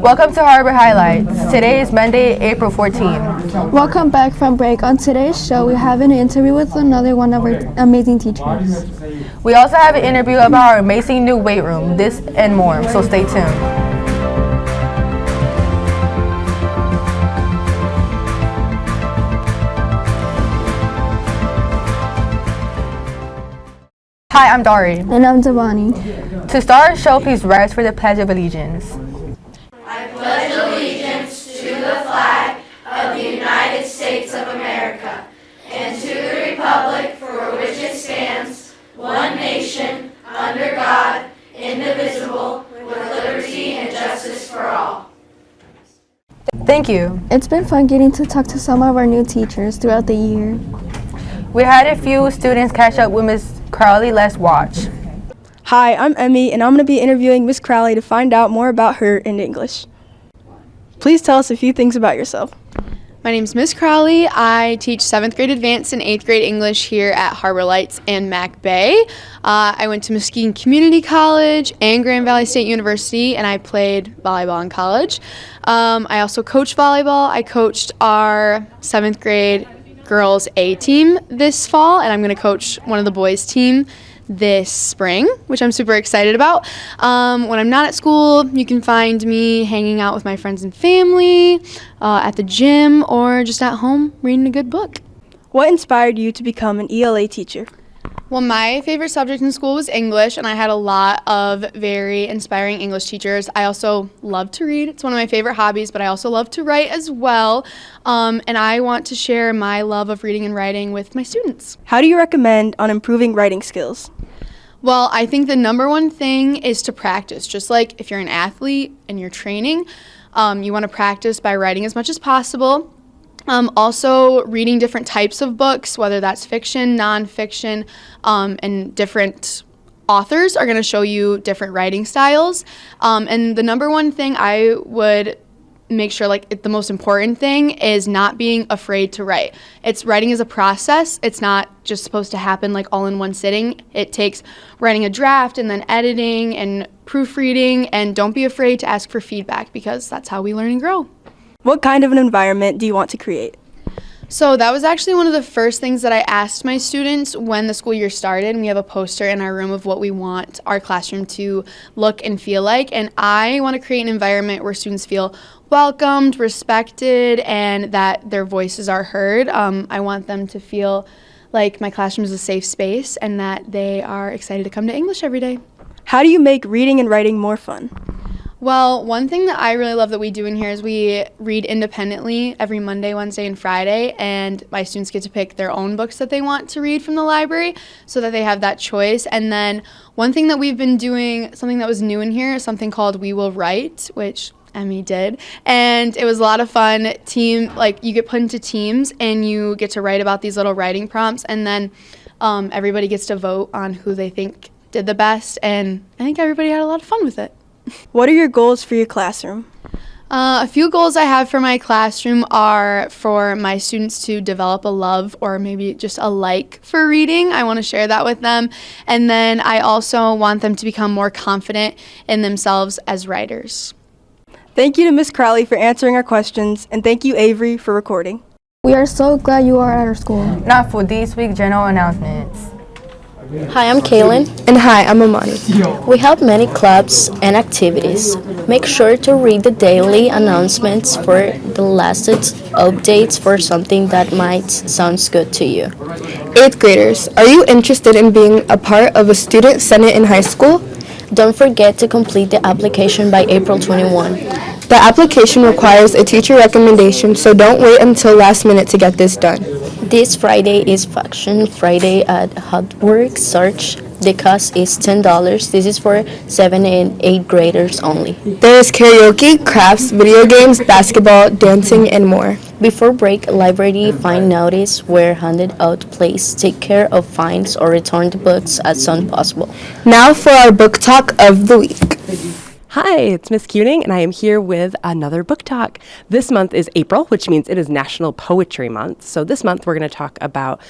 Welcome to Harbor Highlights. Today is Monday, April 14th. Welcome back from break. On today's show, we have an interview with another one of our amazing teachers. We also have an interview about our amazing new weight room, this and more, so stay tuned. Hi, I'm Dari. And I'm Devani. To start our show, please rise for the Pledge of Allegiance. I pledge allegiance to the flag of the United States of America and to the republic for which it stands, one nation, under God, indivisible, with liberty and justice for all. Thank you. It's been fun getting to talk to some of our new teachers throughout the year. We had a few students catch up with Ms. Crowley. Let's watch. Hi, I'm Emmy, and I'm going to be interviewing Miss Crowley to find out more about her in English. Please tell us a few things about yourself. My name is Miss Crowley. I teach 7th grade advanced and 8th grade English here at Harbor Lights and Mac Bay. I went to Muskegon Community College and Grand Valley State University, and I played volleyball in college. I also coach volleyball. I coached our 7th grade girls A team this fall, and I'm going to coach one of the boys team this spring, which I'm super excited about. When I'm not at school, you can find me hanging out with my friends and family, at the gym, or just at home reading a good book. What inspired you to become an ELA teacher? Well, my favorite subject in school was English, and I had a lot of very inspiring English teachers. I also love to read. It's one of my favorite hobbies, but I also love to write as well. And I want to share my love of reading and writing with my students. How do you recommend on improving writing skills? Well, I think the number one thing is to practice. Just like if you're an athlete and you're training, you want to practice by writing as much as possible. Also, reading different types of books, whether that's fiction, nonfiction, and different authors are going to show you different writing styles. And the number one thing I would make sure, the most important thing is not being afraid to write. Writing is a process. It's not just supposed to happen all in one sitting. It takes writing a draft and then editing and proofreading, and don't be afraid to ask for feedback because that's how we learn and grow. What kind of an environment do you want to create? So that was actually one of the first things that I asked my students when the school year started. And we have a poster in our room of what we want our classroom to look and feel like. And I want to create an environment where students feel welcomed, respected, and that their voices are heard. I want them to feel like my classroom is a safe space and that they are excited to come to English every day. How do you make reading and writing more fun? Well, one thing that I really love that we do in here is we read independently every Monday, Wednesday, and Friday, and my students get to pick their own books that they want to read from the library so that they have that choice. And then one thing that we've been doing, something that was new in here, is something called We Will Write, which Emmy did, and it was a lot of fun. You get put into teams, and you get to write about these little writing prompts, and then everybody gets to vote on who they think did the best, and I think everybody had a lot of fun with it. What are your goals for your classroom? A few goals I have for my classroom are for my students to develop a love or maybe just a like for reading. I want to share that with them. And then I also want them to become more confident in themselves as writers. Thank you to Ms. Crowley for answering our questions, and thank you, Avery, for recording. We are so glad you are at our school. Now for this week's general announcements. Hi, I'm Kaylin. And hi, I'm Amani. We have many clubs and activities. Make sure to read the daily announcements for the latest updates for something that might sound good to you. 8th graders, are you interested in being a part of a student senate in high school? Don't forget to complete the application by April 21. The application requires a teacher recommendation, so don't wait until last minute to get this done. This Friday is Faction Friday at Hotworks. Search. The cost is $10. This is for 7th and 8th graders only. There is karaoke, crafts, video games, basketball, dancing, and more. Before break, library fine notice were handed out. Please take care of fines or return the books as soon as possible. Now for our book talk of the week. Hi, it's Miss Cuning, and I am here with another book talk. This month is April, which means it is National Poetry Month. So this month we're going to talk about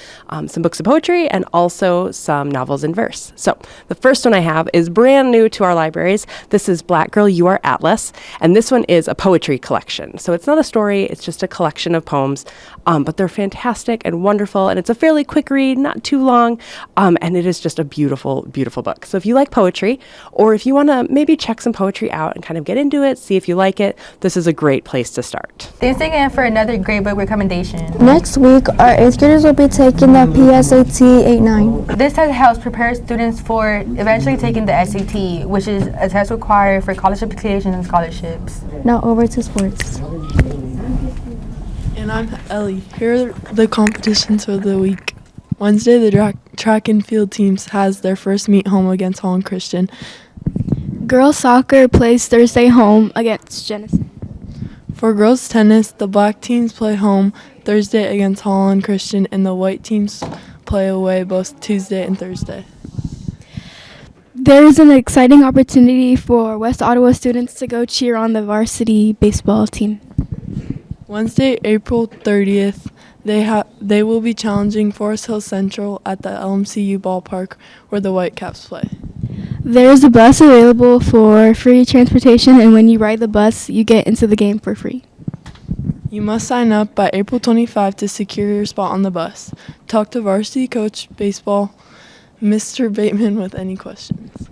some books of poetry and also some novels in verse. So the first one I have is brand new to our libraries. This is Black Girl, You Are Atlas, and this one is a poetry collection. So it's not a story, it's just a collection of poems, but they're fantastic and wonderful, and it's a fairly quick read, not too long, and it is just a beautiful, beautiful book. So if you like poetry, or if you want to maybe check some poetry out and kind of get into it, see if you like it, this is a great place to start. Thanks again for another great book recommendation. Next week, our 8th graders will be taking the PSAT 8-9. This test helps prepare students for eventually taking the SAT, which is a test required for college applications and scholarships. Now over to sports. And I'm Ellie. Here are the competitions for the week. Wednesday, the track and field teams has their first meet home against Holland Christian. Girls soccer plays Thursday home against Jenison. For girls tennis, the black teams play home Thursday against Holland Christian, and the white teams play away both Tuesday and Thursday. There is an exciting opportunity for West Ottawa students to go cheer on the varsity baseball team. Wednesday, April 30th, they will be challenging Forest Hill Central at the LMCU ballpark where the Whitecaps play. There is a bus available for free transportation, and when you ride the bus, you get into the game for free. You must sign up by April 25 to secure your spot on the bus. Talk to varsity coach baseball, Mr. Bateman, with any questions.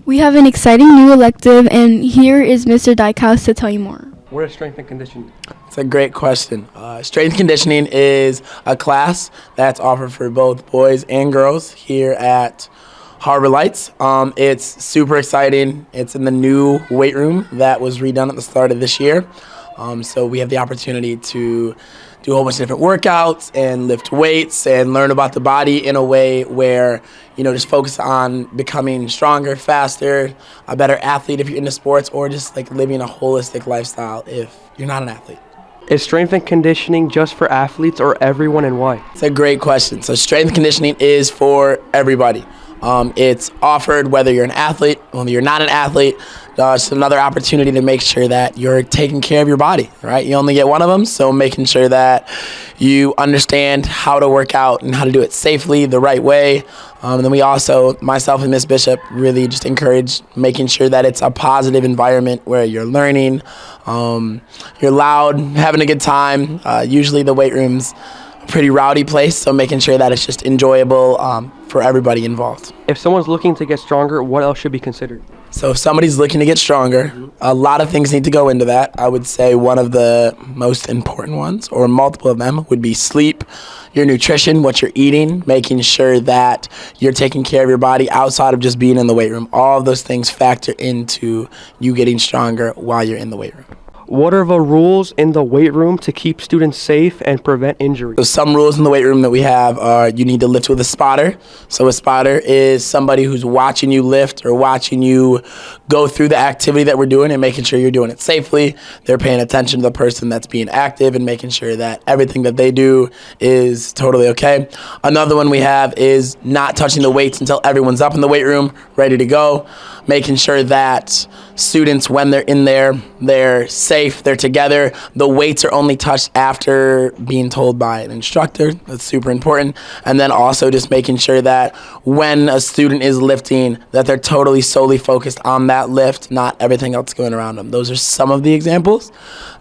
We have an exciting new elective, and here is Mr. Dykehouse to tell you more. What is strength and conditioning? It's a great question. Strength conditioning is a class that's offered for both boys and girls here at Harbor Lights. It's super exciting. It's in the new weight room that was redone at the start of this year. So we have the opportunity to do a whole bunch of different workouts and lift weights and learn about the body in a way where, just focus on becoming stronger, faster, a better athlete if you're into sports, or just like living a holistic lifestyle if you're not an athlete. Is strength and conditioning just for athletes or everyone, and why? It's a great question. So strength and conditioning is for everybody. It's offered whether you're an athlete, whether you're not an athlete. It's another opportunity to make sure that you're taking care of your body, right? You only get one of them, so making sure that you understand how to work out and how to do it safely, the right way. And then we also, myself and Miss Bishop, really just encourage making sure that it's a positive environment where you're learning, you're loud, having a good time. Usually the weight room's a pretty rowdy place, so making sure that it's just enjoyable for everybody involved. If someone's looking to get stronger, what else should be considered? So if somebody's looking to get stronger, a lot of things need to go into that. I would say one of the most important ones, or multiple of them, would be sleep, your nutrition, what you're eating, making sure that you're taking care of your body outside of just being in the weight room. All of those things factor into you getting stronger while you're in the weight room. What are the rules in the weight room to keep students safe and prevent injury? So some rules in the weight room that we have are you need to lift with a spotter. So a spotter is somebody who's watching you lift or watching you go through the activity that we're doing and making sure you're doing it safely. They're paying attention to the person that's being active and making sure that everything that they do is totally okay. Another one we have is not touching the weights until everyone's up in the weight room, ready to go. Making sure that students, when they're in there, they're safe, they're together. The weights are only touched after being told by an instructor. That's super important. And then also just making sure that when a student is lifting, that they're totally solely focused on that lift, not everything else going around them. Those are some of the examples.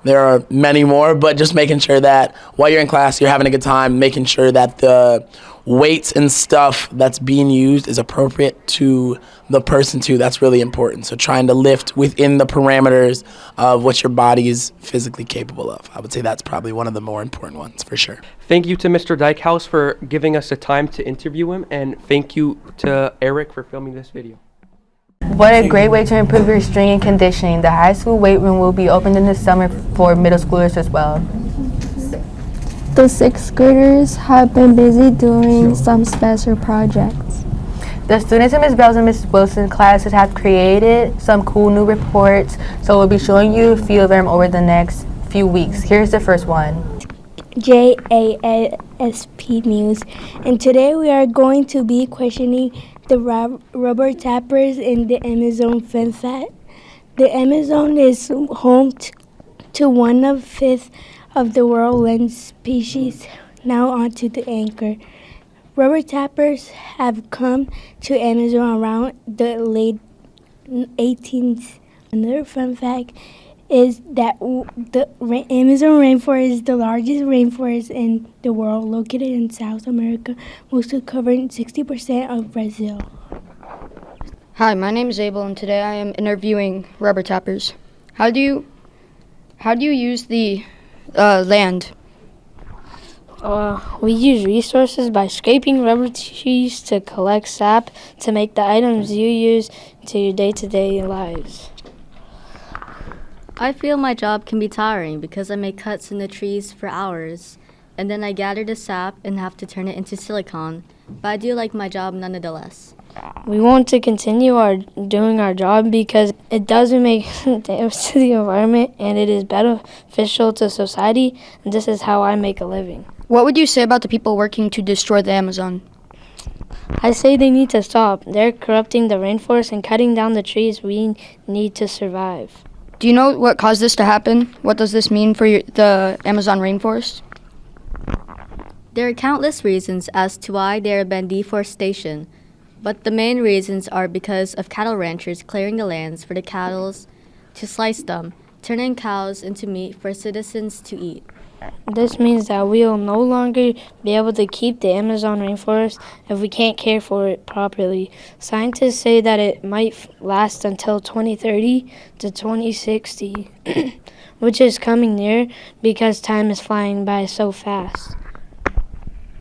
There are many more, but just making sure that while you're in class, you're having a good time, making sure that the weights and stuff that's being used is appropriate to the person too. That's really important. So trying to lift within the parameters of what your body is physically capable of. I would say that's probably one of the more important ones for sure. Thank you to Mr. Dykehouse for giving us the time to interview him, and thank you to Eric for filming this video. What a great way to improve your strength and conditioning. The high school weight room will be opened in the summer for middle schoolers as well. The 6th graders have been busy doing some special projects. The students in Ms. Bell's and Mrs. Wilson's classes have created some cool new reports, so we'll be showing you a few of them over the next few weeks. Here's the first one. JASP News, and today we are going to be questioning the rubber tappers in the Amazon fence The Amazon is home to one of fifth of the world's land species. Now onto the anchor. Rubber tappers have come to Amazon around the late 18th. Another fun fact is that the Amazon rainforest is the largest rainforest in the world, located in South America, mostly covering 60% of Brazil. Hi, my name is Abel, and today I am interviewing rubber tappers. How do you use the land? We use resources by scraping rubber trees to collect sap to make the items you use to your day-to-day lives. I feel my job can be tiring because I make cuts in the trees for hours, and then I gather the sap and have to turn it into silicone, but I do like my job nonetheless. We want to continue doing our job because it doesn't make damage to the environment and it is beneficial to society, and this is how I make a living. What would you say about the people working to destroy the Amazon? I say they need to stop. They're corrupting the rainforest and cutting down the trees we need to survive. Do you know what caused this to happen? What does this mean for the Amazon rainforest? There are countless reasons as to why there have been deforestation, but the main reasons are because of cattle ranchers clearing the lands for the cattle to slice them, turning cows into meat for citizens to eat. This means that we will no longer be able to keep the Amazon rainforest if we can't care for it properly. Scientists say that it might last until 2030 to 2060, which is coming near because time is flying by so fast.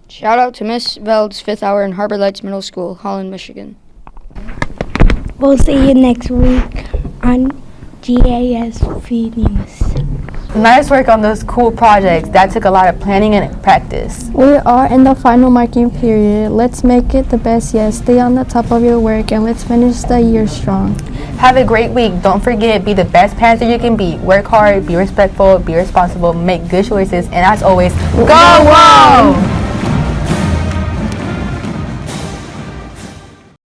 Shout out to Miss Veld's 5th hour in Harbor Lights Middle School, Holland, Michigan. We'll see you next week on GASV News. Nice work on those cool projects. That took a lot of planning and practice. We are in the final marking period. Let's make it the best yet. Stay on the top of your work and let's finish the year strong. Have a great week. Don't forget, be the best Panther you can be. Work hard, be respectful, be responsible, make good choices, and as always, go Wolves!